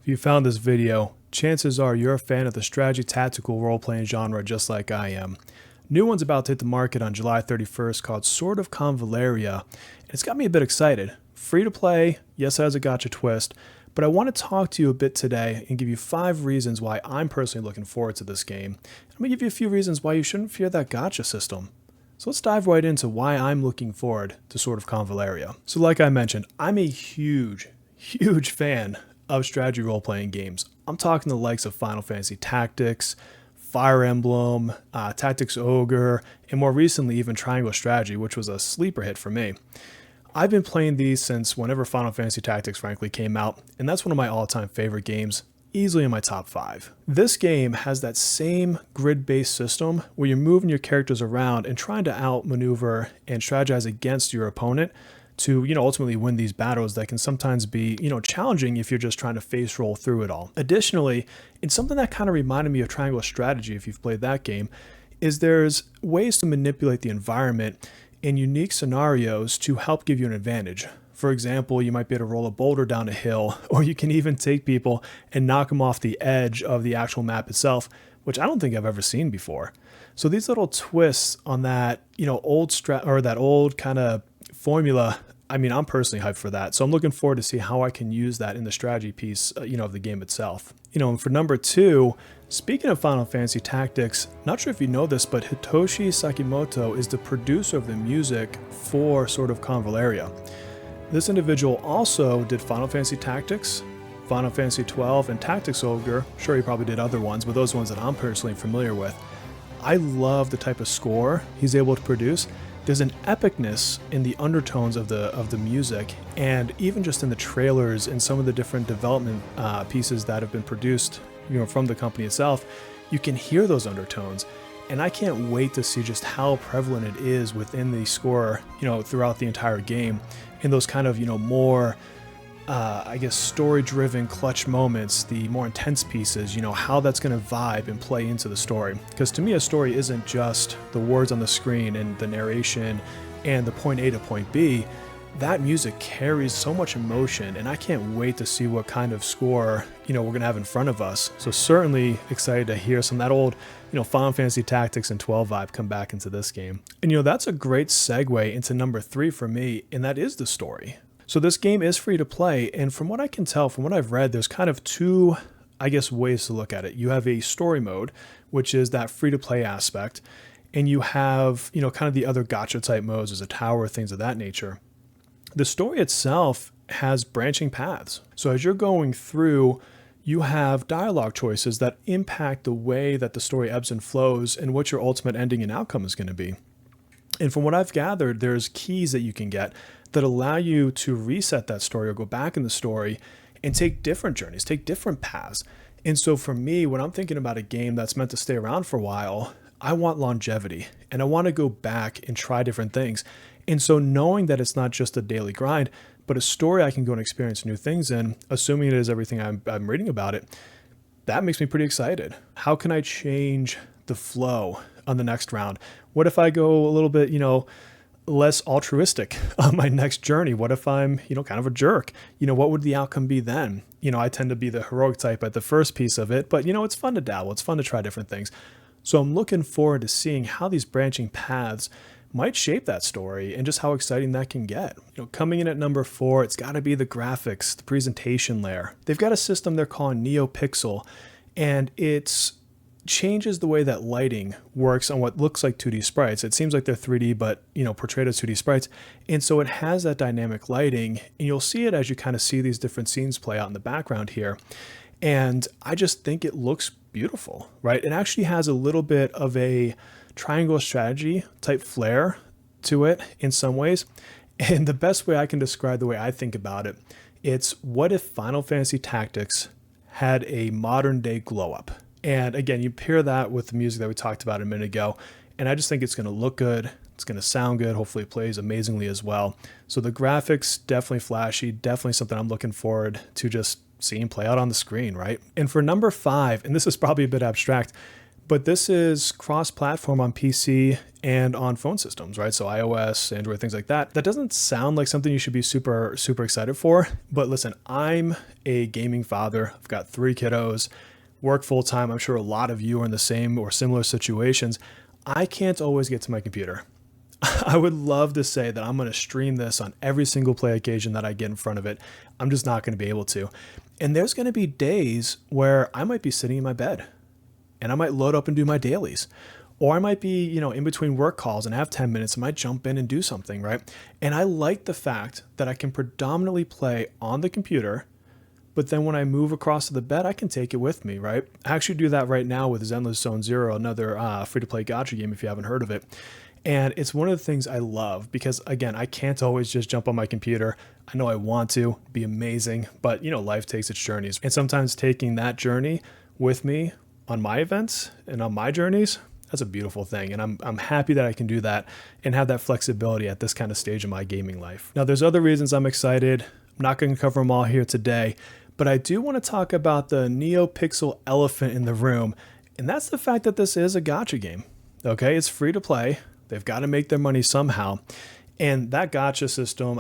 If you found this video, chances are you're a fan of the strategy tactical role-playing genre just like I am. New one's about to hit the market on July 31st called Sword of Convallaria, and it's got me a bit excited. Free to play, yes it has a gotcha twist, but I want to talk to you a bit today and give you 5 reasons why I'm personally looking forward to this game. I'm going to give you a few reasons why you shouldn't fear that gotcha system. So let's dive right into why I'm looking forward to Sword of Convallaria. So like I mentioned, I'm a huge fan of strategy role-playing games. I'm talking the likes of Final Fantasy Tactics, Fire Emblem, Tactics Ogre, and more recently even Triangle Strategy, which was a sleeper hit for me. I've been playing these since whenever Final Fantasy Tactics frankly came out, and that's one of my all-time favorite games, easily in my top 5. This game has that same grid-based system where you're moving your characters around and trying to outmaneuver and strategize against your opponent to, ultimately win these battles that can sometimes be, challenging if you're just trying to face roll through it all. Additionally, it's something that kind of reminded me of Triangle Strategy, if you've played that game, is there's ways to manipulate the environment in unique scenarios to help give you an advantage. For example, you might be able to roll a boulder down a hill, or you can even take people and knock them off the edge of the actual map itself, which I don't think I've ever seen before. So these little twists on that, that old kind of formula, I'm personally hyped for that. So I'm looking forward to see how I can use that in the strategy piece, of the game itself. And for number 2, speaking of Final Fantasy Tactics, not sure if you know this, but Hitoshi Sakimoto is the producer of the music for Sword of Convallaria. This individual also did Final Fantasy Tactics, Final Fantasy 12, and Tactics Ogre. Sure, he probably did other ones, but those ones that I'm personally familiar with. I love the type of score he's able to produce. There's an epicness in the undertones of the music, and even just in the trailers and some of the different development pieces that have been produced, from the company itself, you can hear those undertones. And I can't wait to see just how prevalent it is within the score, throughout the entire game, in those kind of, more story-driven clutch moments, the more intense pieces, how that's going to vibe and play into the story. Because to me, a story isn't just the words on the screen and the narration and the point A to point B. That music carries so much emotion, and I can't wait to see what kind of score, we're going to have in front of us. So certainly excited to hear some of that old, Final Fantasy Tactics and 12 vibe come back into this game. And, that's a great segue into number 3 for me, and that is the story. So this game is free to play, and from what I can tell, from what I've read, there's kind of 2, ways to look at it. You have a story mode, which is that free to play aspect, and you have, kind of the other gotcha type modes as a tower, things of that nature. The story itself has branching paths. So as you're going through, you have dialogue choices that impact the way that the story ebbs and flows and what your ultimate ending and outcome is going to be. And from what I've gathered, there's keys that you can get that allow you to reset that story or go back in the story and take different journeys, take different paths. And so for me, when I'm thinking about a game that's meant to stay around for a while, I want longevity and I want to go back and try different things. And so knowing that it's not just a daily grind, but a story I can go and experience new things in, assuming it is everything I'm reading about it, that makes me pretty excited. How can I change the flow on the next round? What if I go a little bit, less altruistic on my next journey? What if I'm, kind of a jerk? What would the outcome be then? I tend to be the heroic type at the first piece of it, but it's fun to dabble. It's fun to try different things. So I'm looking forward to seeing how these branching paths might shape that story and just how exciting that can get. Coming in at number 4, it's got to be the graphics, the presentation layer. They've got a system they're calling NeoPixel, and it changes the way that lighting works on what looks like 2D sprites. It seems like they're 3D, but portrayed as 2D sprites. And so it has that dynamic lighting, and you'll see it as you kind of see these different scenes play out in the background here. And I just think it looks beautiful, right? It actually has a little bit of a Triangle Strategy type flair to it in some ways. And the best way I can describe the way I think about it, it's what if Final Fantasy Tactics had a modern day glow up? And again, you pair that with the music that we talked about a minute ago, and I just think it's going to look good. It's going to sound good. Hopefully it plays amazingly as well. So the graphics, definitely flashy, definitely something I'm looking forward to just seeing play out on the screen, right? And for number 5, and this is probably a bit abstract, But this is cross-platform on PC and on phone systems, right? So iOS, Android, things like that. That doesn't sound like something you should be super excited for. But listen, I'm a gaming father. I've got 3 kiddos, work full time. I'm sure a lot of you are in the same or similar situations. I can't always get to my computer. I would love to say that I'm going to stream this on every single play occasion that I get in front of it. I'm just not going to be able to. And there's going to be days where I might be sitting in my bed and I might load up and do my dailies. Or I might be, in between work calls and have 10 minutes, I might jump in and do something, right? And I like the fact that I can predominantly play on the computer, but then when I move across to the bed, I can take it with me, right? I actually do that right now with Zenless Zone Zero, another free-to-play gacha game if you haven't heard of it. And it's one of the things I love because, again, I can't always just jump on my computer. I know I want to, be amazing, but, life takes its journeys. And sometimes taking that journey with me on my events and on my journeys, that's a beautiful thing. And I'm happy that I can do that and have that flexibility at this kind of stage of my gaming life. Now, there's other reasons I'm excited. I'm not going to cover them all here today, but I do want to talk about the NeoPixel elephant in the room. And that's the fact that this is a gacha game. Okay, it's free to play. They've got to make their money somehow. And that gacha system,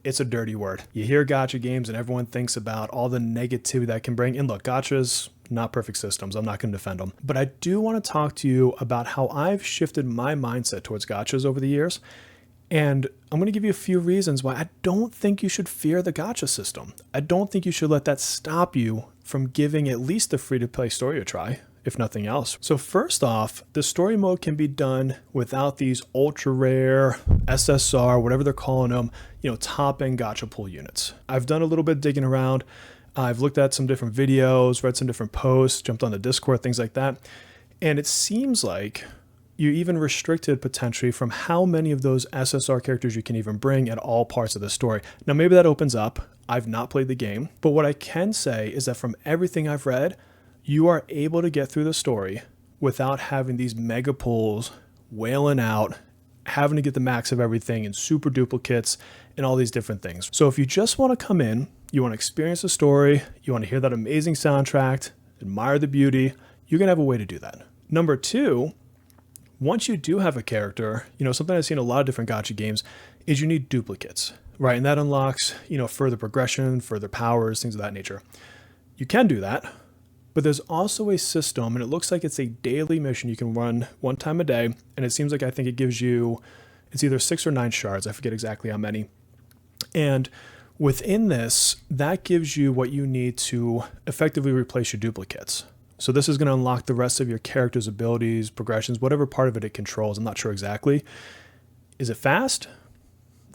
it's a dirty word. You hear gacha games and everyone thinks about all the negativity that can bring. And look, gachas, not perfect systems. I'm not going to defend them. But I do want to talk to you about how I've shifted my mindset towards gachas over the years. And I'm going to give you a few reasons why I don't think you should fear the gacha system. I don't think you should let that stop you from giving at least the free-to-play story a try, if nothing else. So first off, the story mode can be done without these ultra rare SSR, whatever they're calling them, top end gacha pool units. I've done a little bit digging around. I've looked at some different videos, read some different posts, jumped on the Discord, things like that. And it seems like you even restricted potentially from how many of those SSR characters you can even bring at all parts of the story. Now, maybe that opens up. I've not played the game, but what I can say is that from everything I've read, you are able to get through the story without having these mega pools wailing out, having to get the max of everything and super duplicates and all these different things. So if you just want to come in, you want to experience the story, you want to hear that amazing soundtrack, admire the beauty, you're going to have a way to do that. Number 2, once you do have a character, something I've seen in a lot of different gacha games is you need duplicates, right? And that unlocks, further progression, further powers, things of that nature. You can do that. But there's also a system, and it looks like it's a daily mission you can run one time a day. And it seems like I think it gives you, it's either 6 or 9 shards. I forget exactly how many. And within this, that gives you what you need to effectively replace your duplicates. So this is going to unlock the rest of your character's abilities, progressions, whatever part of it controls. I'm not sure exactly. Is it fast?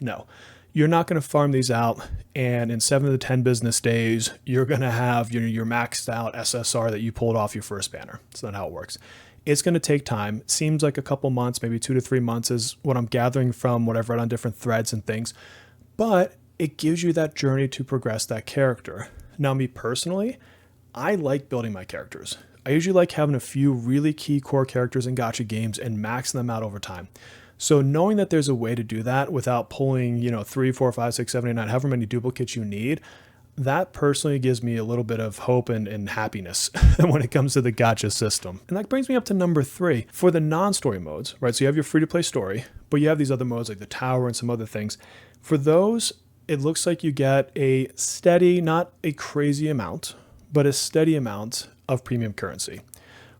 No. You're not going to farm these out, and in 7 to 10 business days, you're going to have your maxed out SSR that you pulled off your first banner. That's not how it works. It's going to take time. It seems like a couple months, maybe 2 to 3 months is what I'm gathering from what I've read on different threads and things. But it gives you that journey to progress that character. Now, me personally, I like building my characters. I usually like having a few really key core characters in gacha games and maxing them out over time. So knowing that there's a way to do that without pulling, 3, 4, 5, 6, 7, 8, 9, however many duplicates you need, that personally gives me a little bit of hope and happiness when it comes to the gacha system. And that brings me up to number 3. For the non-story modes, right? So you have your free-to-play story, but you have these other modes like the tower and some other things. For those, it looks like you get a steady, not a crazy amount, but a steady amount of premium currency.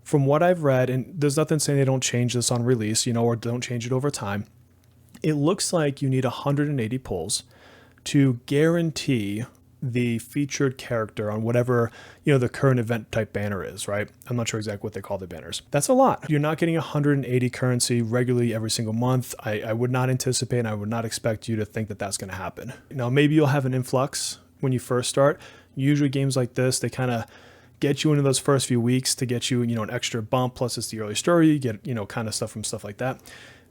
From what I've read, and there's nothing saying they don't change this on release, or don't change it over time, it looks like you need 180 pulls to guarantee the featured character on whatever, the current event type banner is, right? I'm not sure exactly what they call the banners. That's a lot. You're not getting 180 currency regularly every single month. I would not anticipate, and I would not expect you to think that that's going to happen. Now, maybe you'll have an influx when you first start. Usually games like this, they kind of get you into those first few weeks to get you, an extra bump, plus it's the early story, you get, kind of stuff from stuff like that.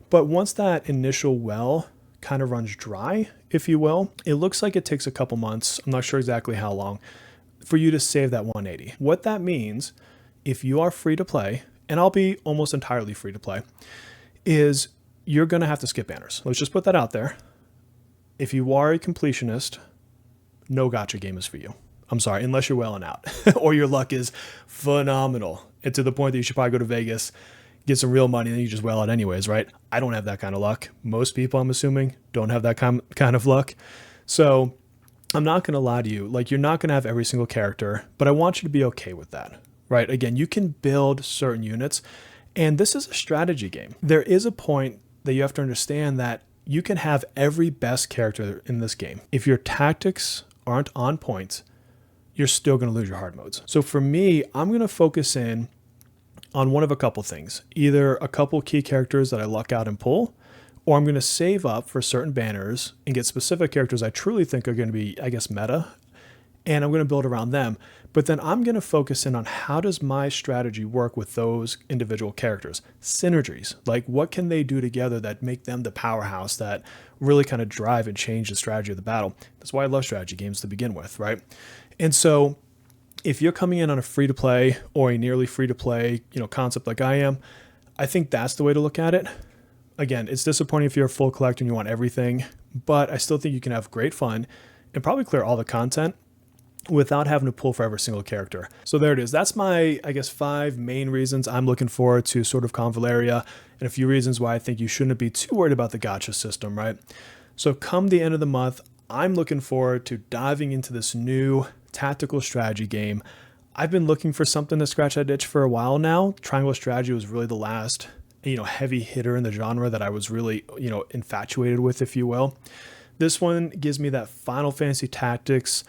But once that initial well kind of runs dry, if you will, it looks like it takes a couple months, I'm not sure exactly how long, for you to save that 180. What that means, if you are free to play, and I'll be almost entirely free to play, is you're going to have to skip banners. Let's just put that out there. If you are a completionist, no gacha game is for you. I'm sorry, unless you're wailing out or your luck is phenomenal and to the point that you should probably go to Vegas, get some real money, and then you just whale out anyways, right? I don't have that kind of luck. Most people, I'm assuming, don't have that kind of luck. So I'm not going to lie to you. Like, you're not going to have every single character, but I want you to be okay with that, right? Again, you can build certain units, and this is a strategy game. There is a point that you have to understand that you can have every best character in this game. If your tactics aren't on point, you're still going to lose your hard modes. So for me, I'm going to focus in on one of a couple things. Either a couple key characters that I luck out and pull, or I'm going to save up for certain banners and get specific characters I truly think are going to be, I guess, meta, and I'm going to build around them. But then I'm going to focus in on how does my strategy work with those individual characters? Synergies, like what can they do together that make them the powerhouse that really kind of drive and change the strategy of the battle? That's why I love strategy games to begin with, right? And so if you're coming in on a free-to-play or a nearly free-to-play, concept like I am, I think that's the way to look at it. Again, it's disappointing if you're a full collector and you want everything, but I still think you can have great fun and probably clear all the content without having to pull for every single character. So there it is. That's my, I guess, 5 main reasons I'm looking forward to sort of Convallaria, and a few reasons why I think you shouldn't be too worried about the gacha system, right? So come the end of the month, I'm looking forward to diving into this new tactical strategy game. I've been looking for something to scratch that itch for a while now. Triangle strategy was really the last, heavy hitter in the genre that I was really, infatuated with, if you will. This one gives me that Final Fantasy Tactics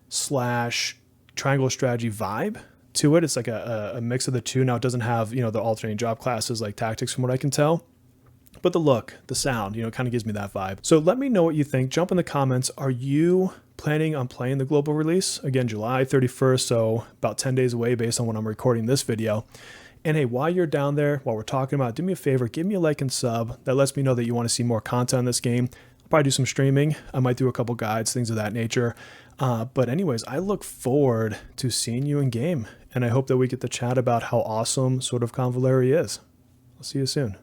/ triangle strategy vibe to it. It's like a mix of the two. Now it doesn't have, the alternating job classes like tactics from what I can tell. But the look, the sound, kind of gives me that vibe. So let me know what you think. Jump in the comments. Are you planning on playing the global release? Again, July 31st, so about 10 days away based on when I'm recording this video. And hey, while you're down there, while we're talking about it, do me a favor, give me a like and sub. That lets me know that you want to see more content on this game. I'll probably do some streaming. I might do a couple guides, things of that nature. But anyways, I look forward to seeing you in game. And I hope that we get to chat about how awesome sort of Convallaria is. I'll see you soon.